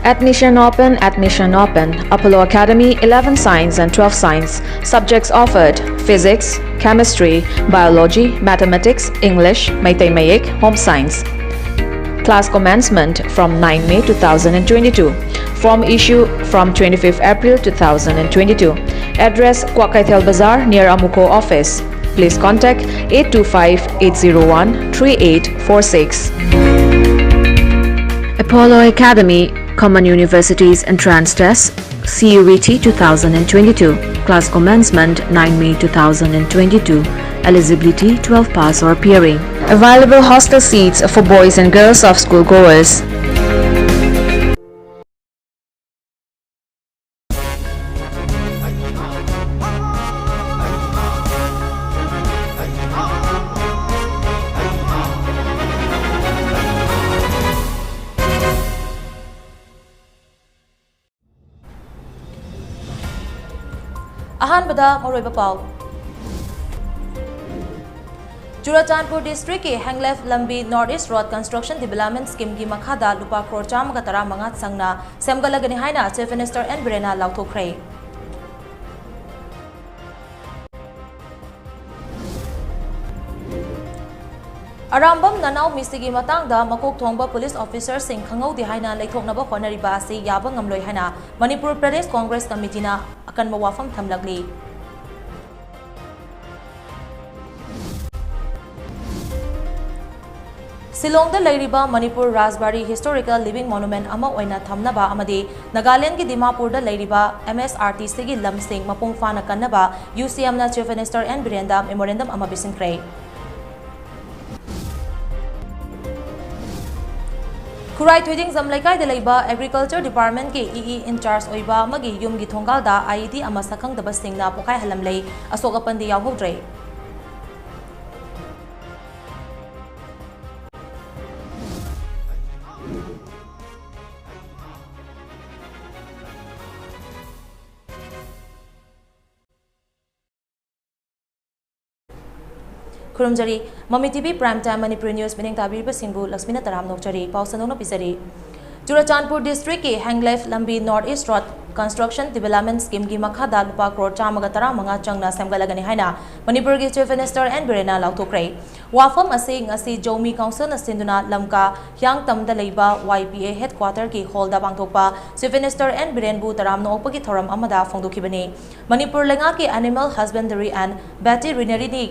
Admission open, admission open. Apollo Academy, 11 Science and 12 Science. Subjects offered: Physics, Chemistry, Biology, Mathematics, English, Meitei Mayik, Home Science. Class commencement from 9 May 2022. Form issue from 25th April 2022. Address: Kwakaithel Bazaar near Amuko office. Please contact 825-801-3846. Apollo Academy Common Universities Entrance Test CUET 2022. Class commencement 9 May 2022. Eligibility 12 pass or appearing. Available hostel seats for boys and girls of school goers. Ahanbada Moroiba Pau Churachandpur District ke Hanglef Lambi Northeast Road Construction Development Scheme ki makhada lupa crore chamaga tara mangat sangna semgalagani haina Chief Minister N Birena lauthokre. Arambam Nanau Misigi Matangda Makok Thongba Police Officer Singh Khangau di haina leithoknaba honariba asi yaba ngamloi haina Manipur Pradesh Congress Committee na akan mawafam thamlagli. Silongda Lairiba Manipur Rasbari Historical Living Monument ama oina thamnaba amadi Nagaland ki Dimapurda Lairiba MSRTC gi lamsing mapung fana kannaba UCM na Chief Minister N Birenda memorandum ama bisinkre. Kurai Tweeding Zamlaikai de Laiba Agriculture Department ke EE in charge oiba magi yum gi thongalda IED ama sakhang daba singna pokai halamlei asoka pandi yawhodre. Kurumjari, Mami TV Prime Time Manipuri News Mining Tabiriba Singbu LUXMI na taram nokjari pausanong pisari. Churachandpur District ke Hanglef Lambi Northeast Road Construction Development Scheme ki makhada lupa crore chamaga tara manga changna semgalagani haina Manipur ki Chief Minister N Birena lauthokre. Wafam ase ngasi Jomi Council na sinduna lamka hyang tamda leiba YPA headquarter ki hall da bangthokpa Chief Minister N Biren bu taram no opagi thoram amada phongdokhibani. Manipur lenga ki Animal Husbandry and Veterinary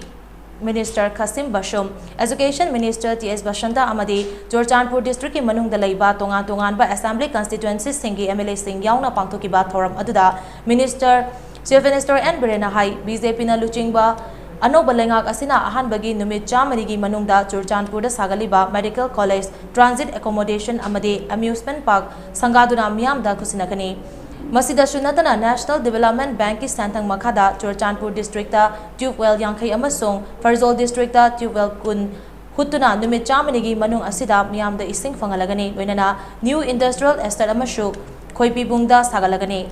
Minister Kasim Bashum, Education Minister T.S. Bashanta Amadi, Churachandpur District ki manung dalaiba tongan ba Assembly Constituency Singi MLA Singh yauna pangthokiba thoram aduda Minister Chief Minister N Birena hai BJP na luchingba Anoba lengak asina ahanbagi numit chamarigi manungda Churachandpur da sagaliba Medical College Transit Accommodation Amadi Amusement Park sangaduna miyam da khusinakani. Masida Shunatana National Development Bank ki Santang Makhada Churachandpur District ta Tubewell Yankai amasung Farzol District ta Tubewell Kun Hutuna numit chamanigi manung asida miyam da ising fangalagani loinana New Industrial Estate amashu Khoipi Bungda sagalagani.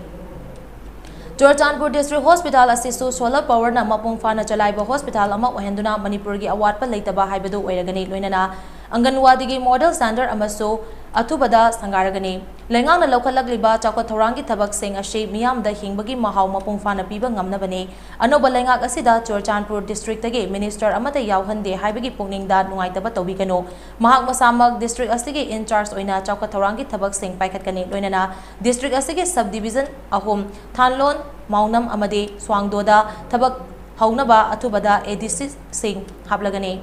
Churachandpur District Hospital asisu solar power na mapung fana chalaiba hospital ama ohenduna Manipur gi award pa leitaba haibadu oiragani loinana Anganwadi gi model standard amasu Atubada Sangaragani. Lengang na lokalagliba chakwa thorangi thabak sing ashi miyam da hingbagi mahau mapung fana piba ngamnabani. Anoba lengak asida Churachandpur District tagi Minister amata yauhande haibagi pungningda nungaitaba tawbigano. Mahak masamag District asigi in charge oina chakwa thorangi thabak sing paikhatkani loinana District asigi subdivision ahum Thanlon Maunam amadi Swangdoda thabak haunaba atubada ADC sing haplagani.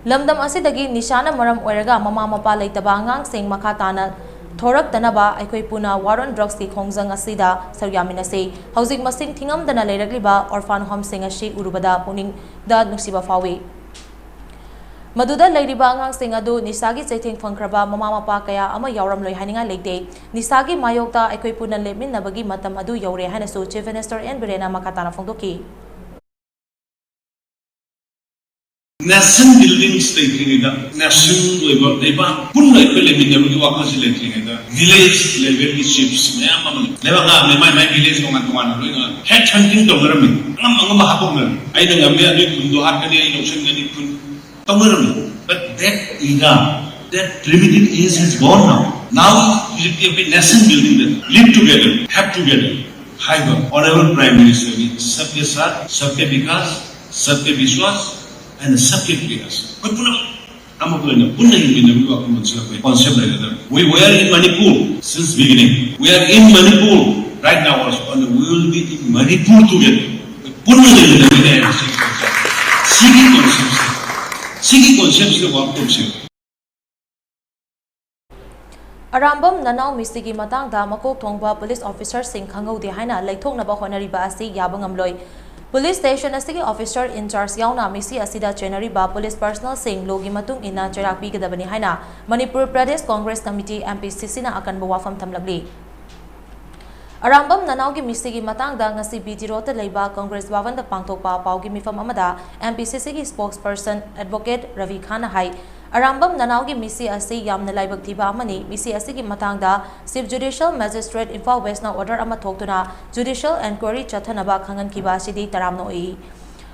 Lamdam asidagi nishana maram oiraga mama mapa leitaba angang sing makhatana thorak tanaba aikoi puna war on drugs ki khongjang asida saryaminase hauzik masing thingam dana leiragliba orphan home sing ashi urubada puning da nusiba fawi Maduda leiriba angang sing adu nisagi chaithing phangkraba mama mapa kaya ama yauram loi haninga leite nisagi mayokta aikoi puna lemin nabagi matam adu yaure hanasu Chief Minister N Birena makhatana phongdoki Nation buildings taking it, nation level, pun like preliminary work is taking it, village level chiefs, never got my village on head hunting to Merman. I'm a happen. I don't have any to happen in ocean any to Merman. But that era, that primitive age has gone now. Now, we nation building that live together, have together. Hi, Honorable Prime Minister, सबके साथ, सबके विकास, सबके विश्वास, and सबके प्रयास. कोई पुनः हम अपने न पुनः हिंदी में वाक्य मंचला कोई concept रहेगा. We were in Manipur since beginning. We are in Manipur right now also, and we will be in Manipur together. पुनः हिंदी में है सिगी concept से वाक्य से. Arambam Nanau Mistigi Matangda Makok Tongba police officer Singh Kangau de Haina Laithoknaba Honariba Asi Yabangamloi. Police station Asigi officer in charge Yauna Misi Asida Chenariba police personnel Singh Logi Matung Ina Cherak Bigadabani Haina Manipur Pradesh Congress Committee MPCC na akan bawafam tamlagli. Arambam Nanau gi Mistigi Matangda ngasi BT Rota Leiba Congress Bhavan da Pangthokpa Paugi Mifam Amada MPCC gi spokesperson Advocate Ravi Khan hai Arambam Nanau gi misi asi yamna laibak thiba amani misi asi gi matangda Chief Judicial Magistrate Imphal West na order ama thoktuna judicial enquiry chathanaba khangan kiba sidi taramno i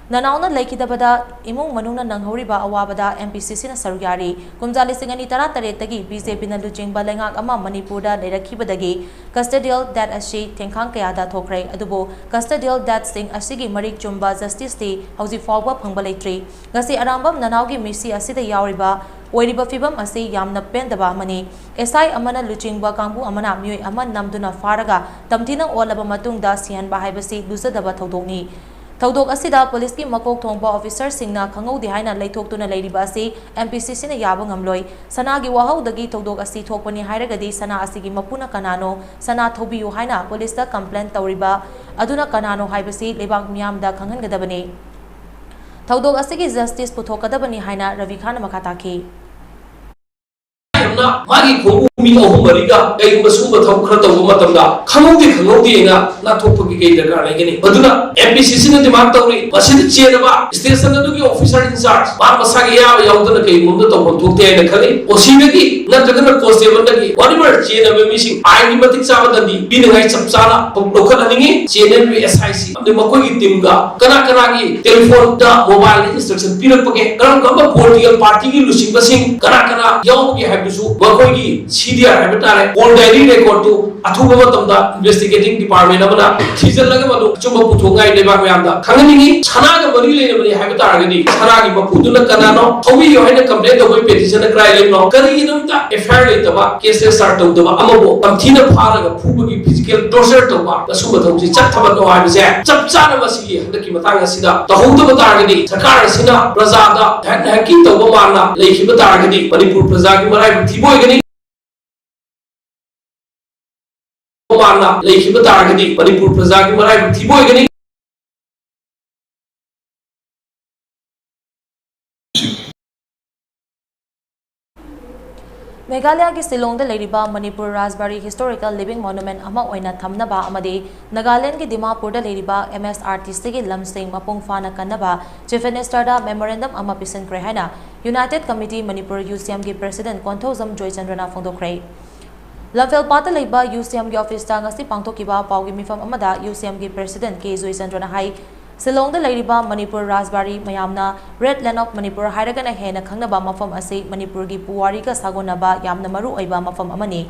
Nanau na laikidabada imung manungna nanghoriba awabada MPCC na sarugari kumjali singani tara taretagi BJP na lujingba lengak ama Manipurda leirakibadagi custodial debt asi tengkhang kayada thokrai adubo custodial debt sing asigi marik chumba justice ti hauji fawba phangba leitri ngasi Arambam Nanau gi misi asida yawriba oiriba fibam asi yamna pendaba mani SI amana luchingba kangbu amana myoi ama namduna faraga tamthina olaba matungda sihan ba haibasi luzadaba thodokni Thodok asida police ki makok thongba officer singna khangau di haina leithok tuna leiriba asi MPCC na yabang amloi sana gi wahau dagi thodok asi thokpani hairagadi sana asigi mapuna kanano sana thobiyu haina police da complaint tawriba aduna kanano haibasi lebak miyam da khangan gadabani Thodok asigi justice puthokadabani haina Ravi Khan makataki Magi Kongu mi ahum mariga ay masuba thau khara taw matamda khangodi na na thokpagi kay darkar lagani aduna MPCC na demand tawri masid chenaba station na dugi officer in charge ba masagi ya yaudana kay mumda taw thokte ay nakhali osibegi na jagana constable dagi whatever chenaba missing ai ni matik chaba dandi binangai chapchana lokal aningi chenen SIC amde makoi team ga kana gi telephone da mobile instruction pirak pake karam kamba political party gi lusing basing kana yaw gi habisu makoi gi CDR habitare all diary record to athuba matamda investigating department amana thizal laga madu chumba puthongai leba mayamda khangani chana ga mari leina bani habitare gani chana gi mapuduna kanano thobi yo haina complaint doi petition na cry lemno kari idumta FIR leitaba case start tawdaba amabo tamthina pharaga phubugi physical torture tawba asuma thawji chathaba no habise chapchana masi handaki matang asida tahudaba targani sarkar asina prajada hacking tawba marna leihiba targani Manipur praja gi marai thiboi gani Marna leihiba targani Manipur praja gi marai thiboi gani Meghalaya ki Shillong da leiriba Manipur Rajbari Historical Living Monument ama oina thamnaba amadi Nagaland ki Dimapur da leiriba MSRTC ki lamsing mapung fana kannaba Chief Minister da memorandum ama pisankre haina United Committee Manipur UCM ki President Konthozam Joychandrana phongdokre Lamphel pata leiba UCM ki office ta ngasi pangthokiba paugi mifam amada UCM ki President K Joychandrana hai Shillong da leiriba Manipur Rajbari mayamna Red Land of Manipur hairagana hena khangnaba mafam ase Manipur gi puwari ka sagonaba yamna maru oiba mafam amani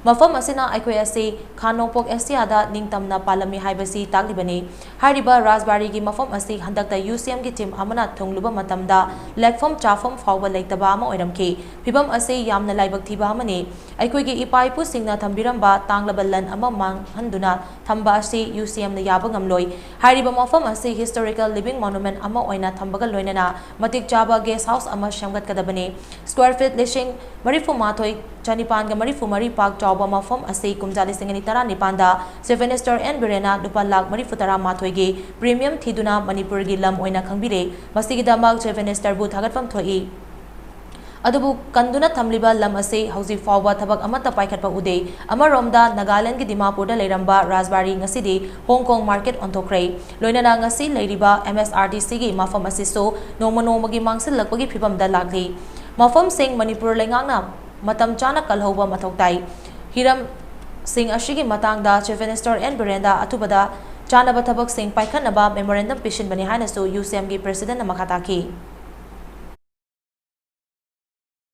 Mafam asina aikoi ase Khanopok Asia ningtamna palami haibasi taglibani hairiba Rajbari gi mafam ase handakta UCM gi team amana thongluba matamda platform chafam fawba leitaba ama oiramki phibam ase yamna laibak thiba amani aikoi gi ipaipu singna thambiramba tanglabalan ama mang handuna thamba ase UCM na yaba ngamloi hairiba mafam ase historical living monument ama oina thambaga loinana matik chaba guest house ama shamgat kadabani square feet lishing marifu mathoi chanipan ga marifu mari park chawba mafam ase kumjali singani tara nipanda Chief Minister N Birena lupa lakh marifu tara mathoi gi premium thiduna Manipur gi lam oina khangbire masigi damak Chief Minister bu thagatfam thoi adubu kanduna thamliba lam ase hauji fawba thabak amata paikhatpa ude amaromda Nagaland gi Dimapur da leiramba Rajbari ngasidi Hong Kong market onthokrai loinana ngasi leiriba MSRTC gi mafam ase so nomano gi mangsil lakpagi phibam da lakli mafam sing Manipur lengangna matam chana kalhoba mathoktai Hiram Singh ashigi matangda Chief Minister N Birenda atubada chana bathabak sing paikhanaba memorandum pishin bani haina so UCM gi president na makataki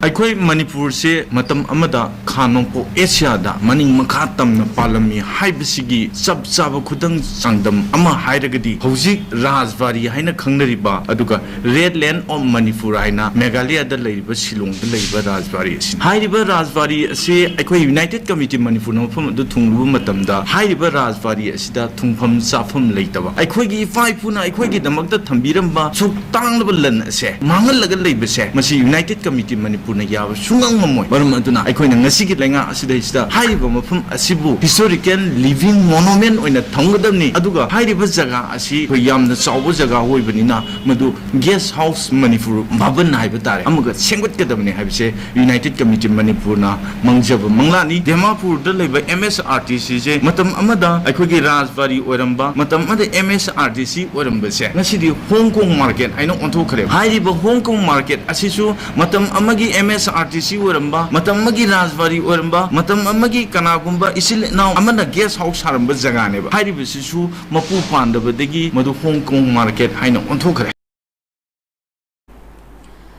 ꯑꯩꯈꯣꯏ ꯃꯅꯤꯄꯨꯔꯁꯦ ꯃꯇꯝ ꯑꯃꯗ ꯈꯥ ꯅꯣꯡꯄꯣꯛ ꯑꯦꯁꯤꯌꯥꯗ ꯃꯅꯤꯡ ꯃꯈꯥ ꯇꯝꯅ ꯄꯥꯜꯂꯝꯃꯤ ꯍꯥꯏꯕꯁꯤꯒꯤ ꯆꯞ ꯆꯥꯕ ꯈꯨꯗꯝ ꯆꯥꯡꯗꯝ ꯑꯃ ꯍꯥꯏꯔꯒꯗꯤ ꯍꯧꯖꯤꯛ ꯔꯥꯖꯕꯥꯔꯤ ꯍꯥꯏꯅ ꯈꯪꯅꯔꯤꯕ ꯑꯗꯨꯒ ꯔꯦꯗ ꯂꯦꯟ ꯑꯣꯐ ꯃꯅꯤꯄꯨꯔ ꯍꯥꯏꯅ ꯃꯦꯘꯥꯂꯌꯥꯗ ꯂꯩꯔꯤꯕ ꯁꯤꯂꯣꯡꯗ ꯂꯩꯔꯤꯕ ꯔꯥꯖꯕꯥꯔꯤ ꯑꯁꯤꯅꯤ ꯍꯥꯏꯔꯤꯕ ꯔꯥꯖꯕꯥꯔꯤ ꯑꯁꯤ ꯑꯩꯈꯣꯏ ꯌꯨꯅꯥꯏꯇꯦꯗ ꯀꯃꯤꯇꯤ ꯃꯅꯤꯄꯨꯔꯅ ꯃꯐꯝ ꯑꯗꯨ ꯊꯨꯡꯂꯨꯕ ꯃꯇꯝꯗ ꯍꯥꯏꯔꯤꯕ ꯔꯥꯖꯕꯥꯔꯤ ꯑꯁꯤꯗ ꯊꯨꯡꯐꯝ ꯆꯥꯐꯝ ꯂꯩꯇꯕ ꯑꯩꯈꯣꯏꯒꯤ ꯏꯄꯥ ꯏꯄꯨꯅ ꯑꯩꯈꯣꯏꯒꯤꯗꯃꯛꯇ ꯊꯝꯕꯤꯔꯝꯕ ꯁꯨꯛ ꯇꯥꯡꯂꯕ ꯂꯟ ꯑꯁꯦ ꯃꯥꯡꯍꯜꯂꯒ ꯂꯩꯕꯁꯦ ꯃꯁꯤ ꯌꯨꯅꯥꯏꯇꯦꯗ ꯀꯃꯤꯇꯤ ꯃꯅꯤꯄꯨꯔꯅ ꯌꯥꯕ ꯁꯨꯡꯉꯝꯉꯝꯃꯣꯏ ꯃꯔꯝ ꯑꯗꯨꯅ ꯑꯩꯈꯣꯏꯅ ꯉꯁꯤꯒꯤ ꯂꯩꯉꯥꯛ ꯑꯁꯤꯗꯩꯁꯤꯗ ꯍꯥꯏꯔꯤꯕ ꯃꯐꯝ ꯑꯁꯤꯕꯨ ꯍꯤꯁꯇꯣꯔꯤꯀꯦꯜ ꯂꯤꯚꯤꯡ ꯃꯣꯅꯨꯃꯦꯟ ꯑꯣꯏꯅ ꯊꯝꯒꯗꯕꯅꯤ ꯑꯗꯨꯒ ꯍꯥꯏꯔꯤꯕ ꯖꯒꯥ ꯑꯁꯤ ꯑꯩꯈꯣꯏ ꯌꯥꯝꯅ ꯆꯥꯎꯕ ꯖꯒꯥ ꯑꯣꯏꯕꯅꯤꯅ ꯃꯗꯨ ꯒꯦꯁ ꯍꯥꯎꯁ ꯃꯅꯤꯄꯨꯔ ꯚꯕꯟ ꯍꯥꯏꯕ ꯇꯥꯔꯦ ꯑꯃꯒ ꯁꯦꯝꯒꯠꯀꯗꯕꯅꯤ ꯍꯥꯏꯕꯁꯦ ꯌꯨꯅꯥꯏꯇꯦꯗ ꯀꯃꯤꯇꯤ ꯃꯅꯤꯄꯨꯔꯅ ꯃꯪꯖꯕ ꯃꯪꯂꯥꯅꯤ ꯗꯤꯃꯥꯄꯨꯔꯗ ꯂꯩꯕ MSRTCꯁꯦ ꯃꯇꯝ ꯑꯃꯗ ꯑꯩꯈꯣꯏꯒꯤ ꯔꯥꯖꯕꯥꯔꯤ ꯑꯣꯏꯔꯝꯕ ꯃꯇꯝ ꯑꯃꯗ MSRTC ꯑꯣꯏꯔꯝꯕꯁꯦ ꯉꯁꯤꯗꯤ ꯍꯣꯡꯀꯣꯡ ꯃꯥꯔꯀꯦꯠ ꯍꯥꯏꯅ ꯑꯣꯟꯊꯣꯛꯈ꯭ꯔꯦ ꯍꯥꯏꯔꯤꯕ ꯍꯣꯡꯀꯣꯡ ꯃꯥꯔꯀꯦꯠ ꯑꯁꯤꯁꯨ ꯃꯇꯝ ꯑꯃꯒꯤ MSRTC ꯑꯣꯏꯔꯝꯕ ꯃꯇꯝ ꯑꯃꯒꯤ ꯔꯥꯖꯕꯥꯔꯤ ꯑꯣꯏꯔꯝꯕ ꯃꯇꯝ ꯑꯃꯒꯤ ꯀꯅꯥꯒꯨꯝꯕ ꯏꯆꯤꯜ ꯏꯅꯥꯎ ꯑꯃꯅ ꯒꯦꯁ ꯍꯥꯎꯁ ꯁꯥꯔꯝꯕ ꯖꯒꯥꯅꯦꯕ ꯍꯥꯏꯔꯤꯕꯁꯤꯁꯨ ꯃꯄꯨ ꯄꯥꯟꯗꯕꯗꯒꯤ ꯃꯗꯨ ꯍꯣꯡꯀꯣꯡ ꯃꯥꯔꯀꯦꯠ ꯍꯥꯏꯅ ꯑꯣꯟꯊꯣꯛꯈ꯭ꯔꯦ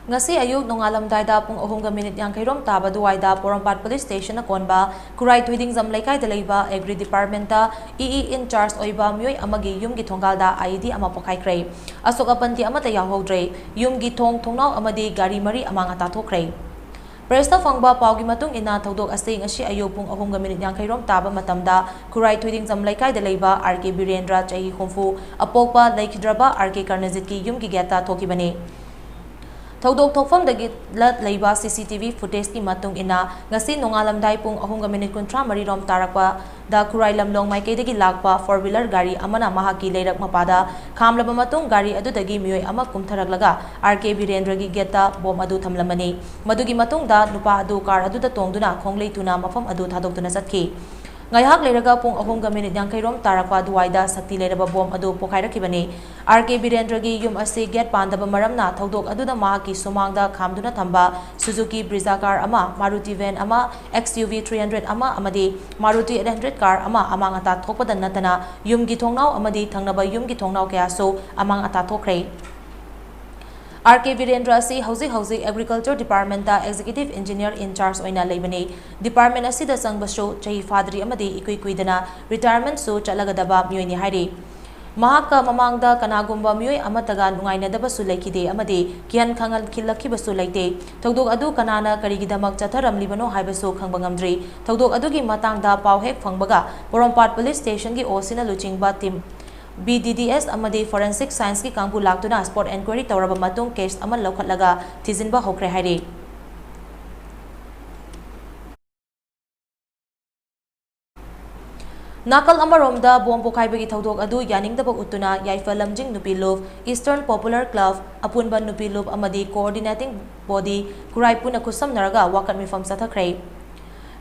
ngasi ayuk nongalamdaida pung 3:50 taba duwaida Porompat Police Station na konba kurai thuiding jam laikai da leiba Agri Department ta EE in charge oiba myoi amagi yumgi thongalda ID ama pokai krei asoka panti amata yahodre yumgi thongnau amadi gari mari amang ata thokre Presta fangba paugi matung ina thodok ase ngasi ayuk pung 3:50 taba matamda kurai thuiding jam laikai da leiba RK Birendra chahi khomfu apokpa laikhidraba RK Karnazit ki yumgi geta thokibane Thodok thokfam dagi lat leiba CCTV footage ki matung ina ngasi nongalamdai pung 3:13 rom tarakpa da kurai lamlong maikei dagi lakpa 4-wheeler gari amana mahaki leirak mapada khamlaba matung gari adu dagi mioi ama kumtharaklaga RK Birendra gi geta bom adu thamlamani madugi matung da nupa adu car adu da tongduna khonglei tuna mafam adu thadokduna satki Ngayhak leiraga pung 3:50 tarakwa duwaida sakti leiraba bom adu pokhairakibani RK Birendra gi yum ase get pandaba maramna thodok aduda mahaki sumangda khamduna thamba Suzuki Brezza car ama Maruti van ama XUV 300 ama amadi Maruti 800 car ama amang ata thokpada natana yumgi thongnau amadi thangnaba yumgi thongnau kya so amang ata thokre RK Virendra si hausi Agriculture Department ta Executive Engineer in charge oina leibani Department asida sangbasho chahi fadri amadi ikui kuidana retirement so chalagadaba myoini hairi Mahaka mamangda kanagumba myoi amataga nungainadaba su leikide amadi kian khangal khilakhiba su leite thodok adu kanana karigidamak chatharamlibano haibasu khangbangamdri thodok adugi matangda pawhek phangbaga Porompat Police Station gi osina luchingba team BDDS amadi Forensic Science ki kangbu laktuna sport enquiry tawraba matung case ama lokhatlaga thizinba hokre hairi Nakal amaromda bom pokhai bagi thodok adu yaningdaba utuna Yaifalamjing Nupilov Eastern Popular Club apunba Nupilov amadi coordinating body kurai puna kusam naraga wakat mifam sathakre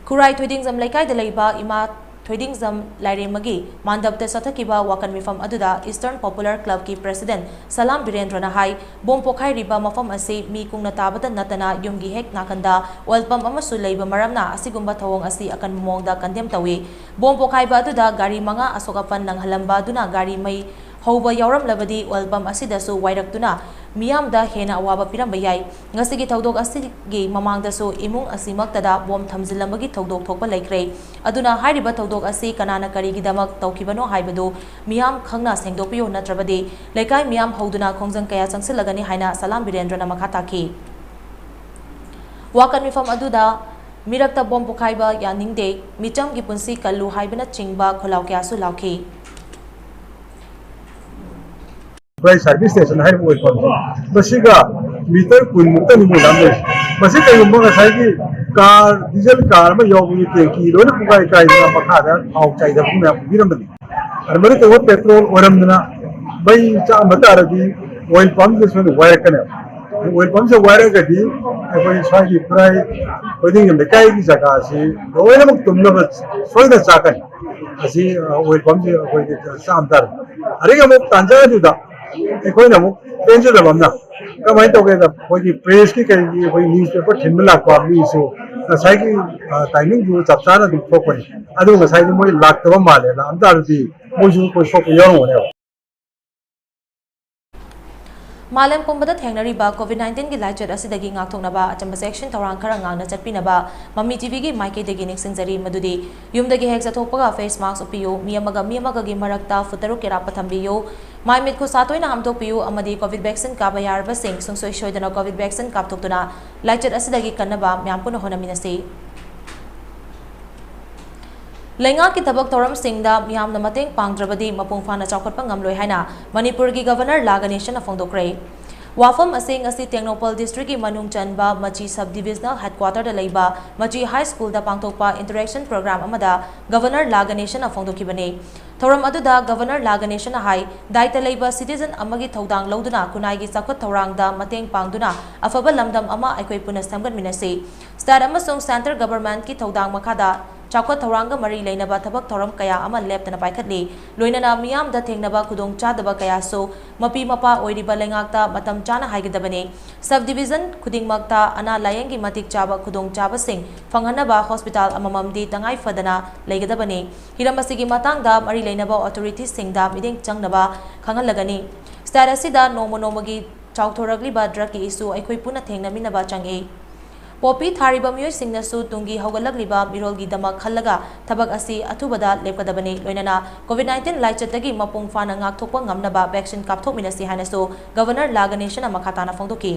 kurai thuiding jam laikai da leiba ima Trading Zam Lairemagi Mandapta Sathakiba Wakan Mifam Aduda Eastern Popular Club ki President Salam Birendra na hai bom pokhai riba mafam ase mi kungna tabata natana yumgi hek nakanda oil pump amasu leiba maramna asigumba thawong asi akan mongda kandem tawi bom pokhai ba aduda gari manga asokapan nang halamba duna gari mai hauba yauram labadi oil pump asida su wairak miyam da hena awaba piram bayai ngasigi thodok asigi mamang da so imung asimak tada bom thamjilamagi thodok thokpa laikre aduna hairiba thodok asi kanana karigi damak tawkibano haibadu miyam khangna sengdokpiyo natrabadi laikai miyam hauduna khongjang kaya changsilagani haina Salam Birendra na makhata ki wakan mifam aduda mirakta bom pokhaiba yaningde micham gi punsi kallu haibana chingba kholaw kya su lauki Price service station hai wo kon basiga meter kun mutta ni mo namle basi kai mo ga sai ki car diesel car ma yo ni te ki ro na kai kai na pakha da au chai da kuma biram ni ar mari to petrol oram na bai cha mata ra di oil pump se so wire kana oil pump se wire ga di bai sai ki price wedding me kai ni jaga si ro na mo tum na so da cha kan asi oil pump se ko sam dar are ga mo tanja ju da कोई ना वो pension जब हमना कमाई तो क्या कोई की press की करेंगी कोई न्यूज़पेपर ठिन्म लाख वाली इशू नसाई की टाइमिंग जो चप्चाना दिखो कोई अदो नसाई की मोई लाख तब माले ना अंदर भी मोजू कोई शोक यार होने Malam pumbada thengnariba COVID-19 gi laichut asidagi ngakthoknaba achamba section thorang khara ngangna chatpinaba Mami TV gi maike degi nixingzari madudi yumdagi hek jathokpaga face mask upiyo miyamaga gi marakta futaru kera pathambiyo maimit ko satoina hamdokpiyo amadi COVID vaccine kaba yarba sing sungsoi shoidana COVID vaccine kapthoktuna laichut asidagi kannaba myampuno honaminasi Lenga ki tabak thoram singda miyam na mateng pangdrabadi mapung fana chawkhatpa ngamloi haina Manipur gi governor Laganishan na phongdokre Wafam asing asi Tengnopal district ki manung chanba Machi subdivisional headquarter da leiba Machi high school da pangthokpa interaction program amada governor Laganishan na phongdokibane thoram aduda governor Laganishan na hai daita leiba citizen amagi thodang lauduna kunai gi chawkhat thorang da mateng pangduna afaba lamdam ama aikoi puna samgan minase state amasung center government ki thodang makhada Chawkhat thoranga mari leinaba thabak thoram kaya ama leptana paikhatli loinana miyam da thengnaba khudong chadaba kaya so mapi mapa oiriba lengakta matam chana haigidabane subdivision khudingmakta ana layengi matik chaba khudong chaba sing phanghanaba hospital amamamdi tangai fadana leigadabane hiramasigi matangda mari leinaba authorities singda mideng changnaba khangalagani state asida nomagi chawthoragli drug ki issue aikoi puna thengnaminaba change Popi thariba miyoi singnasu tungi haugalakliba mirolgi damak khallaga thabak asi athubada lepkadabani loinana COVID-19 laichatagi mapung fana ngakthokpa ngamnaba vaccine kapthokminasi hanasu governor Laganishan amakhatana phongdoki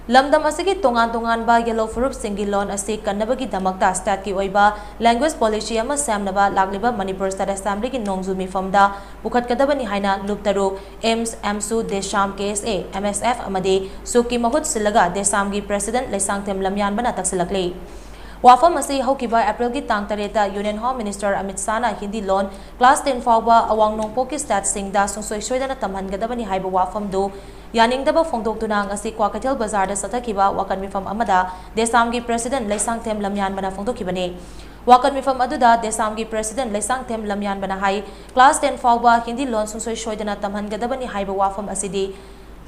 Lamdam asigi tongan ba yellow furup singilon asi kannabagi damakta state ki oiba language policy ama samnaba lagliba Manipur State Assembly ki nongzu mifamda bukhatkadabani haina luptaru AIMS AMSU Desham KSA MSF amadi suki mahut silaga Desam gi president Lesangthem Lamyan bana taksilakle Wafam asi haukiba April ki tang tareta Union Home Minister Amit Sana Hindi lon class 10 fawba awang nongpo ki stat singda sungsoi soidana tamhangadabani haiba wafam do Yaningdaba phongdoktuna ngasi Kwakathil Bazar da sathakiba wakan mifam amada Desam gi president Lesangthem Lamyan bana phongdokibane wakan mifam aduda Desam gi president Lesangthem Lamyan bana hai class 10 fawba Hindi lon sungsoi soidana tamhangadabani haiba wafam asidi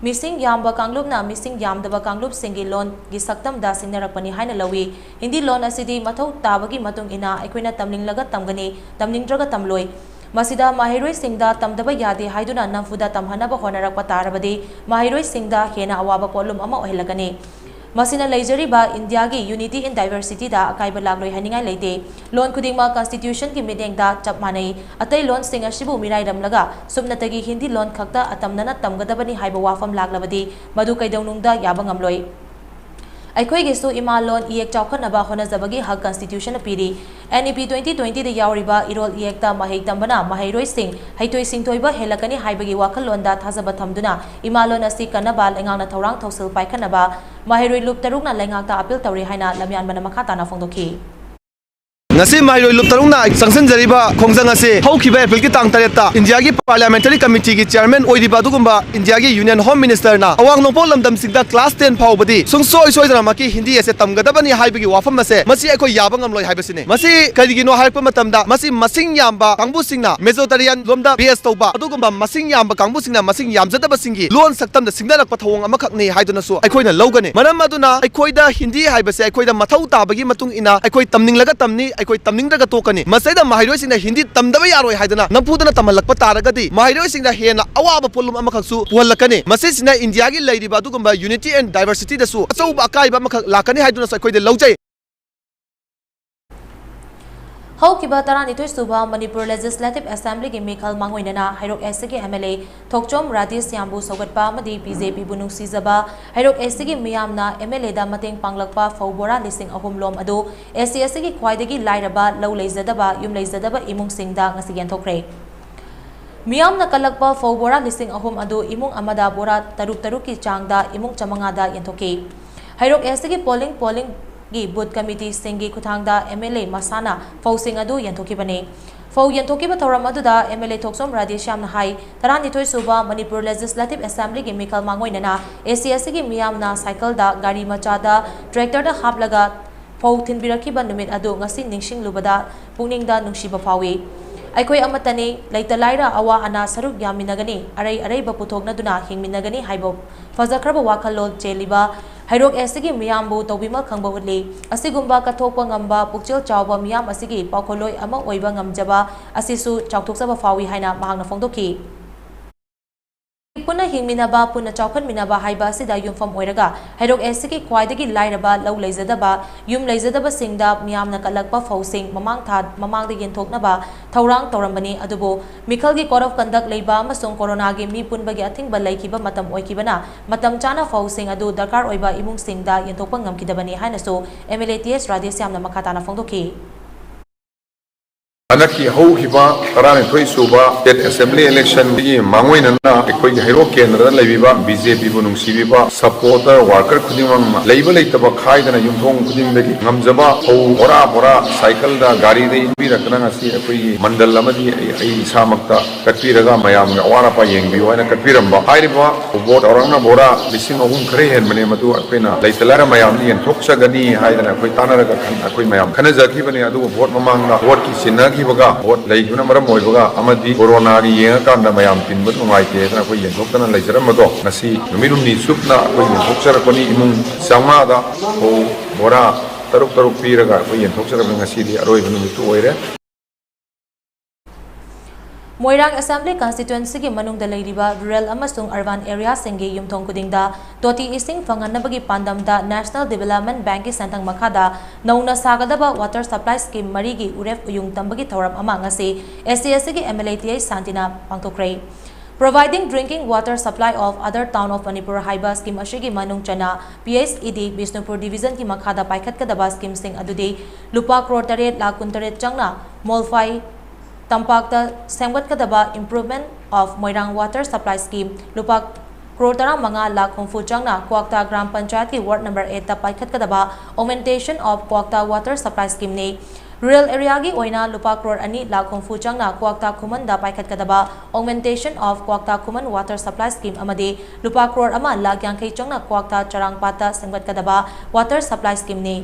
Missing yamba kanglubna missing yamdaba kanglub singi lon gi saktam da singnarakpani haina lawi Hindi lon asidi mathau tabagi matung ina aikoina tamlinglaga tamgani tamningdraga tamloi Masida mahiroi singda tamdaba yade haiduna namfuda tamhanaba honarakpa tarabadi mahiroi singda hena awaba polum ama ohelagani Masina leijariba India gi unity in diversity da akaiba lagloi haningai leite lon khudingma constitution ki midengda chapmanai atai lon singa sibu mirai ramlaga subnatagi Hindi lon khakta atamnana tamgadabani haiba wafam laglabadi madu kaidaunungda yabangamloi Aikoi gisu imalon iek chawkhanaba honajabagi hak constitution apiri NEP 2020 da yauriba irol iekta mahai tambana mahairoi sing haitoi singtoiba helakani haibagi wakhallonda thajaba thamduna imalon asi kanaba lengangna thorang thosil paikhanaba mahairoi lup tarukna lengakta appeal tawri haina lamyan bana makhatana phongdokhi Nasi Mairoi Luptarungna Sanction Jariba Kongjangase Haukiba April ki tang tareta India ki Parliamentary Committee ki Chairman Oidiba Dugumba India ki Union Home Minister na Awang Nongpo Lamdam Singda Class 10 Phawbadi Sungsoi Soidana Maki Hindi ase tamgadabani haibagi wafam ase Masi aiko yabangam loi haibasine Masi karigino hairpa matamda Masi masing yamba kangbu singna Mesoterian lomda BS tauba Adugumba masing yamba kangbu singna masing yamjadaba singi Luon saktamda singdarakpa thawong amakhakni haiduna su aikoina lawgani Maram aduna aikoida Hindi haibase aikoida mathau tabagi matung ina aikoi tamninglaga tamni aikoi tamningdaga tokani masaida mahiroi singna Hindi tamdaba yaroi haidana namphudana tamalakpa taragadi mahiroi singna hena awaba polum amakhaksu puhalakani masisina India gi leiriba adugumba unity and diversity dasu achauba akaiba amakhak lakani haiduna saikoide lawjai Haukiba taranithoi suba Manipur Legislative Assembly ki Mikhal Mangoinana Hairok SG MLA Thokchom Radis Yambu Sogatpa Madi BJP Bunung Sizaba Hairok SG Miyamna MLA da mateng panglakpa Faubora lising ahum lom adu SC ki khwaidagi lairaba law leizadaba yum leizadaba imung singda ngasi yanthokre Miyamna kalakpa Faubora lising ahum adu imung amada bora taruk ki changda imung chamangada yanthoki Hairok SG polling gi boot committee singi kuthangda MLA masana fausing adu yantokibane fau yantokiba thoram aduda MLA Thoksom Radisham na hai taranithoi suba Manipur Legislative Assembly gi Mikhal Mangoinana ACS gi miyamna cycle da gari machada tractor da haplaga fau thinbirakiba numit adu ngasi ningsing lubada pungningda nungsiba fawi Aikoi amatani laita laira awa ana saruk yaminagani arai ba puthokna duna hingminagani haibo fajakraba wakhallol cheliba Hairok Esigi Miambu Tobima Kangba Woodley, Asigumba Katopa Ngamba, Pukchil Chauba Miam Asigi, Paukoloi Ama Oiba Ngamjaba, Asisu, Chautuksaba Fawi Haina, Mahana Fondoki. Puna Himinaba, Puna Chaukan Minaba, Haiba Sida Yumfam Oiraga, Hairok Esigi, Quaidagi Lairaba, Low Lazadaba, Yum Lazadaba Singda, Miam Nakalakba Fosing, Mamang Tad, Mamang the Yentoknaba, Taurang Torambani, Adubo, Mikalgi Court of Conduct Leba, Masung Coronagi, Mi Punbagi, I think Balaikiba, Matam Oikibana, Matam Chana Fosing, Adu, Dakar Oiba, Imung Singda, Yentopangam Kidabani, Hanaso, MLATS Radiasiam Makatana Fondoki. Anaki how hiba karane thoi suba state assembly election gi mangoi na ekoi hero kendra leiba BJP bu nungsibiba supporter worker khudimang leiba leitaba khaidana yumthong khuding dagi ngamjaba ho bora cycle da gari de bi rakna ngasi ekoi mandal amadi ai samakta katpiraga mayam ga awara pa yengbi hoina katpiramba hairiba vote orangna bora lising ahum khare hen mane madu akena leitalara mayam ni thoksa gani haidana ekoi tanaraga ekoi mayam khana jaki bane adu vote mamang na vote ki sinagi baga vote leiguna maram oibaga amadi corona ri yenga kanda mayam tinba nungaite tana koi yenthokana leijaram mado ngasi numirumni supna koi yenthokchara koni imung sama da ho bora taruk piraga koi yenthokchara ngasi di aroi numitu oire. Moirang Assembly Constituency ki manung da leiriba rural amasung urban area singgi yumthong kudingda toti ising fanganabagi pandamda National Development Bank ki santang makhada nauna sagadaba water supply scheme marigi uref uyung tambagi thoram ama ngasi SCSC ki MLATA Santina pangtokre. Providing drinking water supply of other town of Manipur Haiba scheme ashigi manung chana PSED Bishnupur Division ki makhada paikhat kadaba scheme sing adude lupa crore 8 lakh kuntaret changna molfai Tampakta Semgat Kadaba improvement of Moirang water supply scheme lupa crore 15 lakh humfu changna Kwakta Gram Panchayat ki ward number 8 ta paikhat kadaba augmentation of Kwakta water supply scheme ne rural area gi oina lupa crore 2 lakh humfu changna Kwakta Khuman da paikhat kadaba augmentation of Kwakta Khuman water supply scheme amade lupa crore 1 lakh yankhai changna Kwakta Charangpata Semgat Kadaba water supply scheme ne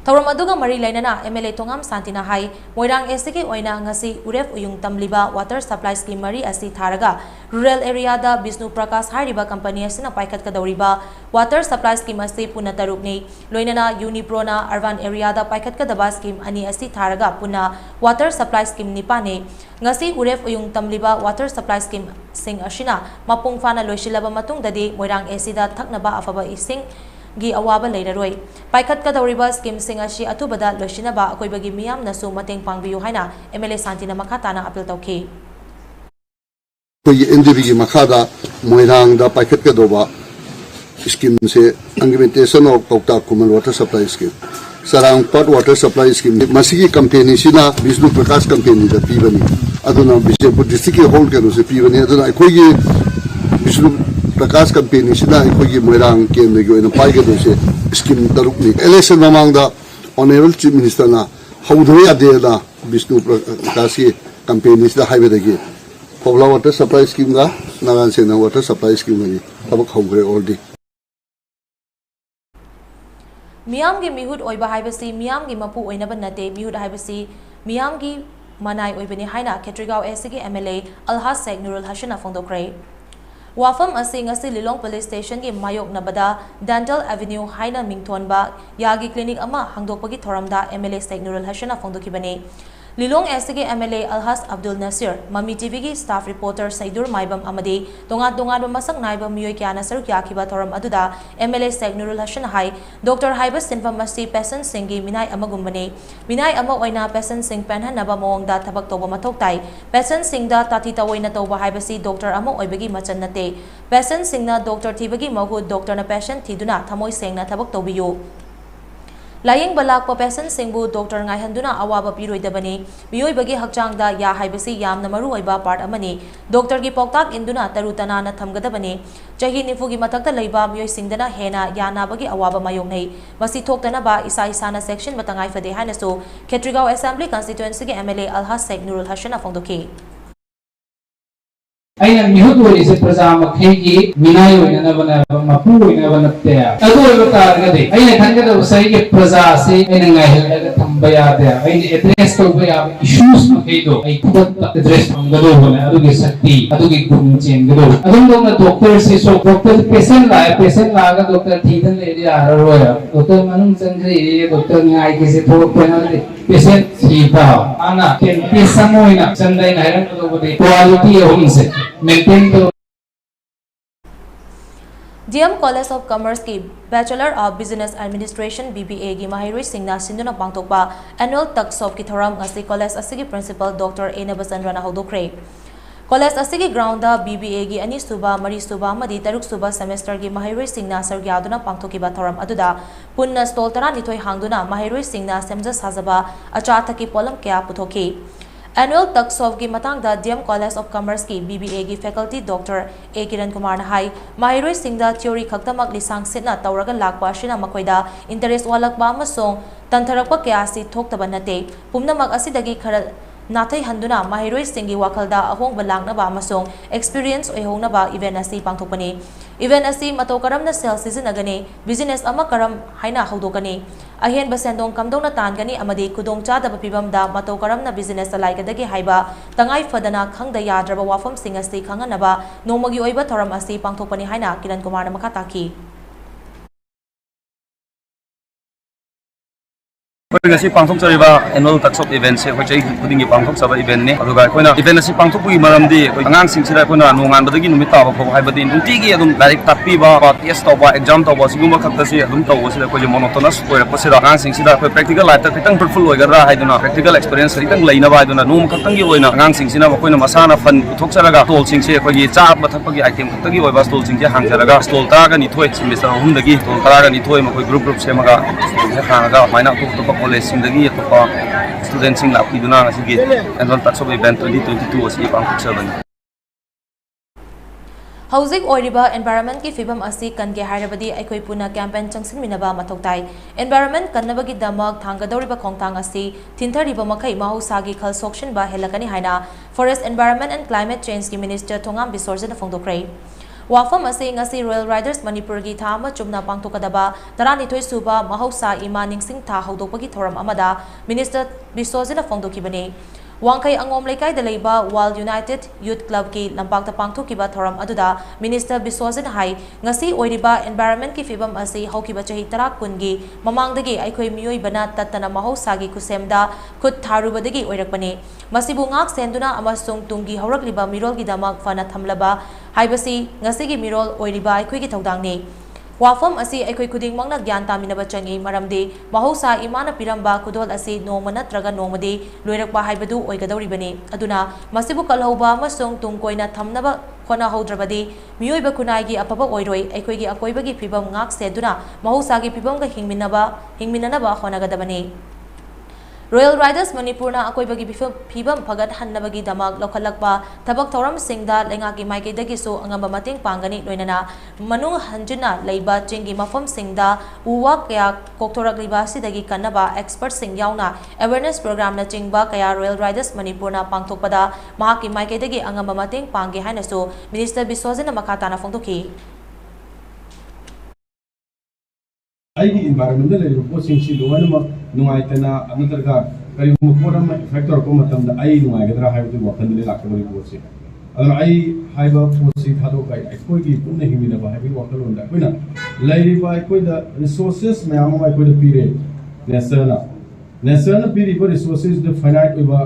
Thoram aduga mari lainana MLA Tongam Santina Hai Moirang SK oina ngasi uref uyung tamliba water supply scheme mari asi tharaga rural area da Bisnu Prakash hariba company asina paikhat kadawriba water supply scheme asi puna tarukni loinana Unipro na urban area da paikhat kadaba scheme ani asi tharaga puna water supply scheme nipane ngasi uref uyung tamliba water supply scheme sing ashina mapung fana loisilaba matung dadi Moirang SC da thaknaba afaba ising gi awaba leiraroi paikhat kadawriba scheme sing ashi atubada loisinaba akoibagi miyam nasu mateng pangbiyu haina MLA Santina Makhatana appeal tawki koi NDB gi makhada Moirang da paikhat kadoba scheme se augmentation of Kwakta Khuman water supply scheme sarang part water supply scheme masigi company sina Bisnu Prakash company da pibani aduna Bijapur district ki hold kanu se pibani aduna koi gi Bisnu Prakash company sina koi Moirang ken me goina pai ga dose scheme darukni election mamangda honorable chief minister na haudhoi adela Bisnu Prakash ki company sida haibedagi Pobla water supply scheme ga Nagan Sena water supply scheme ga tabak haugre already Miyam gi mihud oiba haibasi miyam gi mapu oinaba nate mihud haibasi miyam gi manai oibani haina Ketrigao SC MLA Alhas Sheikh Nurul Hashana Fongdokre Wafam asing asi Lilong Police Station ki mayok nabada Dental Avenue haina mingthonba yagi clinic ama hangdokpagi thoramda MLA Sheikh Nurul Hashana Fongdokibani Lilong SG MLA Alhas Abdul Nasir Mami TV ki staff reporter Saidur Maibam amadi dongat masak naiba miyoy kya nasar kya kiba thoram aduda MLA Sheikh Nurul Hassan Hai Dr. Haibas Sinfamasi Pesan Singh Minai amagumbani Minai ama oina Pesan Singh penhan naba mawangda tabak toba matoktai Pesan Singh da tati tawoina toba haibasi Dr. ama oibagi machan nate Pesan Singh na Dr. Tibagi magu Dr. na Pesan tiduna thamoy seng na tabak tobiyo Laying balak pa Pesan Singbu Dr. Ngaihanduna awaba piroidabani miyoy bagi hakchangda ya haibasi yamna maruoiba part amani Dr. gi poktak induna tarutana na thamgadabani chahi nifugi matakta leiba miyoy singdana hena yana bagi awaba mayongnei masi thoktana ba isa na section matangai fade hanaso Ketrigao Assembly Constituency gi MLA Alhas Sheikh Nurul Hashana Fongdoki अगर मिहुत से प्रजा मखई की विनाय मपू नत्ते खनगद के प्रजा से address issues मखईदो address थमगदो शक्ति गुण चेंगदो doctor से डॉक्टर पेशेंट लागा डॉक्टर थीदन लेदि आरो डॉक्टर मनुंग चंग्रे डॉक्टर ngai के से पेशेंट थीता आना के समोइना चंदै नायरन बदे क्वालिटी होम से मेंटेन तो DM College of Commerce की Bachelor of Business Administration BBA की माहिरुई सिंगना सिंधुना पांगथोकपा Annual Tuxop की theorem ngasi college asigi Principal Dr. Enabasandra na hodokre College asigi ground da BBA की ani suba mari suba amadi taruk suba semester की माहिरुई सिंगना सरग्यादुना पांगथोकिबा theorem अदुदा पुन्ना stall तरा निथोय हांगदुना माहिरुई सिंगना सेमजा साजबा अचाथा की pollen क्या पुथोकी Annual Tuxop की मतंग दा DM College of Commerce की BBA की faculty Dr. A. Kiran Kumar na hai mahiroi singda theory khaktamak lisang sitna tawraga lakpa ashina makoida interest walakba amasong tantharakpa kya si thoktaba nate pumnamak asidagi khara nathai handuna mahiroi singi wakhalda ahong balaknaba amasong experience oihognaba event asi pangthokpani event asi mato karamna sales season agani business ama karam haina hodokani ahen basendong kamdongna tangani amadi kudong chadaba pibamda mato karamna business alaigadagi haiba tangai fadana khangda yadraba wafam sing asi khanganaba nomagi oiba thoram asi pangthokpani haina Kiran Kumar na makha taki ngasi pangthok chariba annual Tuxop event se khoi chai khudingi pangthok saba event ne aduga koina event asi pangthok pui maramdi koi angang sing sira koina nongan badagi numit ta ba haibadi nunti gi adum direct tapi ba test to ba exam to ba siguma khakta se adum to sira koi monotonous koi pasira angang sing sira koi practical life ta kitang fruitful oigara haiduna practical experience kitang leina ba haiduna num khaktang gi oina angang sing sina koina masana fan puthok charaga stall sing se koi cha ba thapagi item khaktagi oiba stall sing se hangjaraga stall ta ga ni thoi semester hum dagi stall ta ga ni thoi ma koi group se maga hanga maina to college singdagi atopa student sing lapiduna asigi annual Tuxop event 2022 asi pangthok sabani Housing oiriba environment ki fibam asi kan ge hairabadi aikoi puna campaign changsin minaba mathoktai environment kannabagi damak thangadoriba khongthang asi thinthariba makhai mahusagi khal sokshin ba helakani haina forest environment and climate change ki minister Thongam Bisorjana phongdokrai Wafam asi ngasi Royal Riders Manipuri ki thama chumna pangthokadaba taranithoi suba mahausa ima ningsing tha hodokpagi thoram amada minister Bisorjana phongdokibani Wangkai angom laikai da leiba World United Youth Club ki lampak ta pangthokiba thoram aduda minister Bisorjana hai ngasi oiriba environment ki fibam asi hokiba chahi tara kungi mamangdagi aikhoi mioi bana tatana mahausa gi kusemda khut tharubadagi oirakpani masibu ngak senduna amasung tungi haurakliba mirol gi damak fana thamlaba haibasi ngasi gi mirol oiriba aikhoi gi thodangni Wafam asi aikoi kuding mangna gyan taminaba changi maramdi mahausa imana piramba kudol asi noma natraga nomadi loirakpa haibadu oigadoribani aduna masibu kalhauba amasung tungkoina thamnaba khona hodrabadi miyoiba kunai gi apaba oiroi aikoi gi akoibagi pibam ngak seduna mahausa gi pibam ga hingminanaba khonagadabani Royal Riders Manipurna akoibagi phibam phagat hannabagi damak lokhalakpa thabak thoram singda lengaki maike dagi so angamba mating pangani loinana manung hanjuna leiba chingi mafam singda uwa kya koktoragliba sidagi kannaba expert sing yauna awareness program na chingba kaya Royal Riders Manipurna pangthokpada mahaki maike dagi angamba mating pange haina so minister Bisorjana makhatana phongtokhi aigi environmental level posting si loanama nuaitana anatarga karigum forum factor ko matamda ai nuaigadra haibu wakan le lakadori posi adana ai haiba posi thado kai ekoi gi punna himina ba haibu wakalon da koina lairi ba ekoi da resources mayam ma ekoi da pire national pire ba resources the finite oba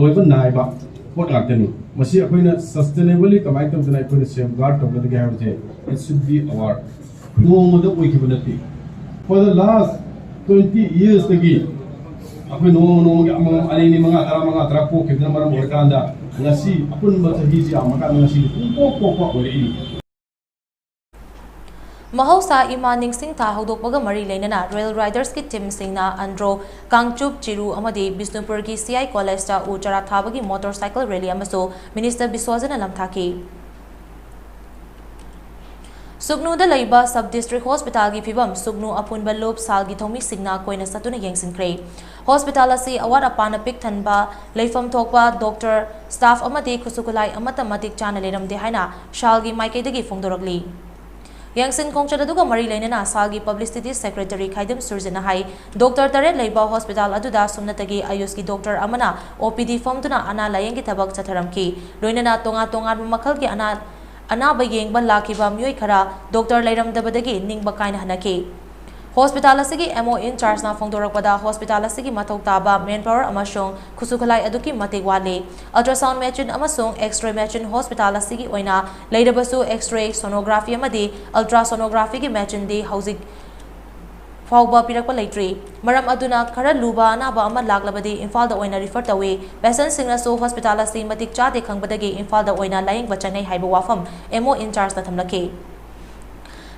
loiba naiba pot laktani masi ekoina sustainably kamai tamdana ekoi safeguard tabda ga haute it should be our For the last 20 years, ako no alini mga tara po kita naman ang orkanda ngasi apun matahiji amaka ngasi po ori Mahausa ima ningsing tha hodokpaga mari leinana Royal Riders ki team singna andro Kangchup Chiru amadi Bisnupur ki CI College ta uchara thabagi motorcycle rally amaso minister Bisorjana lamthaki Sugnuda Laiba Sub District Hospital gi phibam Sugnu Apunba Lob Salgi Thomi Signa Koina Satuna Yengsinkre. Hospital asi awat apana pik thanba leifam thokpa doctor staff amati khusukulai amata matik chana leramde haina Shalgi Maikaidagi Fongdoragli. Yangsin Kongchadaduga Mari Lenana Salgi Publicity Secretary Khaidam Surjana Hai Dr. Taret Leiba Hospital Aduda Sumnatagi Ayuski Dr. Amana OPD Formtuna Ana Layangi Tabak Chataramki Loinana Tonga Tonga Makalki Anaba Yengba Lakiba Mui Kara Dr. Leiram Dabadagi Ningba Kaina Hanaki Hospital asigi MO in charge na Fongdorakpada Hospital asigi Matok Taba Manpower Amashong Kusukalai Aduki Mategwale Ultrasound machine Amasong X-ray machine Hospital asigi Oina Leidabasu X-ray sonography amadi ultrasonography ki machine di housing Fauba Pirakpa Laitri Maram Aduna Kara Luba Naba Ama Laglabadi Infal da Oina refer away Besan Singlaso Hospital asi Matik Chade Kangbadagi Infal da Oina Laying Bachane Haiba Wafam MO in charge na Tamlake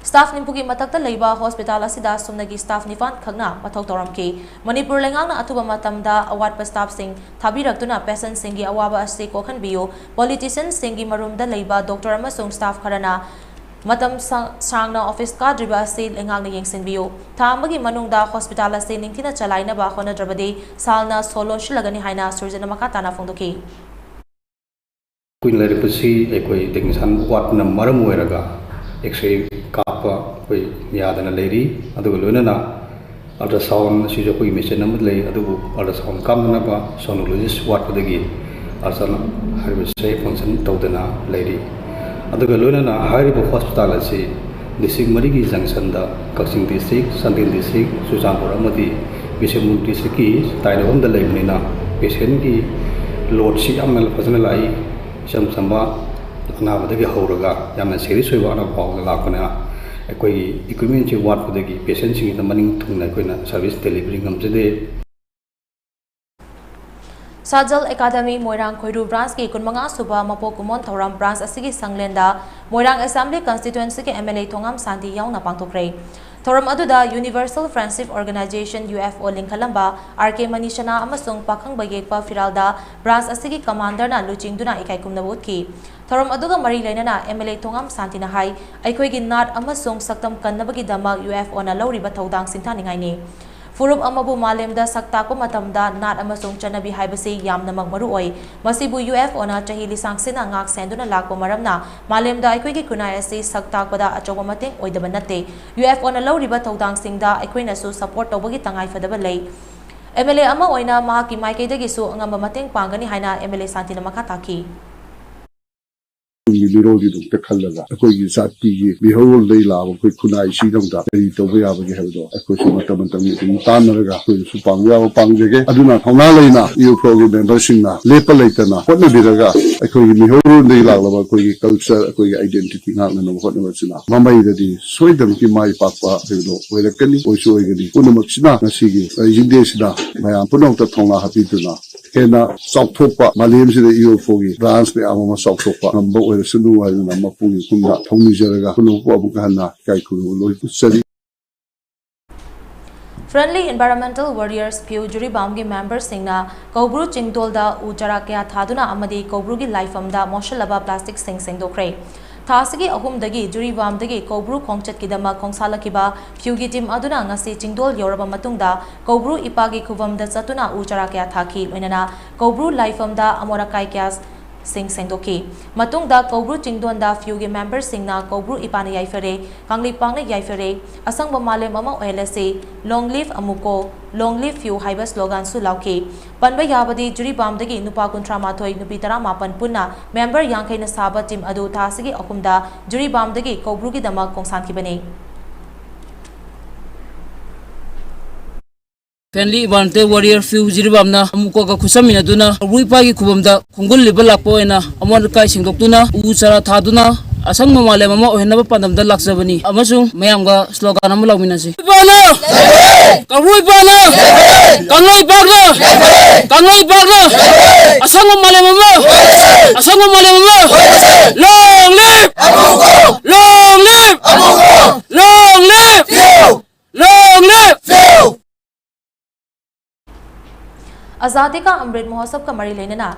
Staff Nimpugi Matakta Leiba Hospital asida sumnagi staff nifan khagna mathau toramki Manipur lengang na atuba matamda awat pa staff sing thabiraktuna patient singi awaba ase kokhan biyo politician singi marumda leiba doctor amasung staff kharana matam sangna office ka driba ase lengang na yengsin biyo thamagi manungda hospital ase ningthina chalaina ba khona drabadi salna solo shilagani haina surjana makata na fongdoki Queen Laripasi ekoi technician wat na maram weraga X-ray kappa koi yadana lady adugo loinana ultrasound si jo koi machine namud lei adugo ultrasound kamna ba sonologist wat padagi ultrasound harvest function tawdana lady adugo loinana haribo hospital asi district marigi junction da Kaksing district Santin district Sujanpur amadi Bishamur district ki tainawam da leibnina patient ki load si amal fazana lai samba Anabadagi Horaga, Yaman series of one of the Lakona, a quay equipment you want for the patients in the morning to Nakuna service delivering them today. Sajal Academy Moirang Koiru Branski Kunmanga Suba Mapokumon Thoram Brans Asigi Sanglenda, Moirang Assembly Constituency MLA Tongam Santi Yauna Pantokre. Thoram Aduda Universal Friendship Organization UFO Linkalamba, RK Manishana Amasung Pakang Bayekpa Firalda, Brans Asigi Commander na Luchingduna Ikaikumna Wutki. Thoram Aduga Mari Lenana MLA Tongam Santina Hai, Aikoigi Nat Amasung Saktam Kanabagi Dama UFO na Lauriba Todang Sintaningaini. Furup Amabu Malemda Sakta Matamda Nat Amasung Chanabi Haibasi Yam Namag Maruoi, Masibu UFO na Chahili Sangsina Ngak Senduna Lako Maramna, Malemda Aikoigi Kunai Asi Sakta Pada Achawamating Oidabanate, UFO na Lauriba Todang Singda Aikoina Su support Tobagi Tangai Fadabalay. MLA Ama Oina Mahaki Maike Dagisu Angamating Pangani Haina MLA Santina Makataki. Mirodi to Kalaga, a quick Zati, behold, they love a quick Kunai, she don't got any to be able to have a question of Tamatan, Tanaga, Supanga, Pangage, Aduna, Honalina, you probably membership now, Lepalatana, what may be the gas, a quick behold, they love a quick culture, a quick identity, not know what was now. Mama, that is, sweet them to my papa, where a penny or so again, Unamaxina, Nasigi, a Yindesina, my Ampuno, the Tonga happy to now. Kena South Topa, Malim to the UFO, dance the Amama South Topa, and both the Sunu and Mapu, Kuna, Tony Jaraga, Kuno, Wabukana, Kaikulu, Sadi. Friendly Environmental Warriors Pew Jury Bamgi members Singna, Kobru Chingdolda, Ujarakia Taduna Amadi, Kobrugi Lifeamda, Moshalaba Plastic Sing Dokre. Tasigi Ahumdagi, Jury Bamdagi, Kobru Kongchat Kidama, Kongsalakiba, Fugi Tim Aduna, Nasi Chingdol, Yoraba Matunda, Kobru Ipagi Kuvam, the Satuna, Ujarakia Taki, Winana, Kobru Lifeamda, Amorakai Kias. Sing Sendoki. Matungda Kobru Chingdonda Fugi members Singna Kobru Ipana Yaifere, Kangli Pangna Yaifere, Asang Bamale Mama OLSA, Long Live Amuko, Long Live Few Hibas slogan Sulauki. Panba Yabadi, Jury Bamdagi, Nupa Kuntramatoi, Nupitara Mapan Puna, member Yankai Nasaba Tim Adu Tasigi Okumda, Jury Bamdagi, Kobrugi Dama Kongsan Kibane. Friendly Environmental Warrior Few Jiribamna, Amukoga Kusamina Duna, Rupagi Kubamda, Kungul Libala Poena, Amon Kai Singdokuna, Usara Taduna, Asang Mamale Mama or never Pandam the Laxabani, Amasu, Mayanga, slogan Amulaminasi. Bana! Karui Bana! Kanoi Bagla! Kanoi Bagla! Asang Mamale Mama! Asang Mamale Mama! Long live! Long live! Long live! Long live! Azadi ka Amrit Mahosab ka Mari Lenana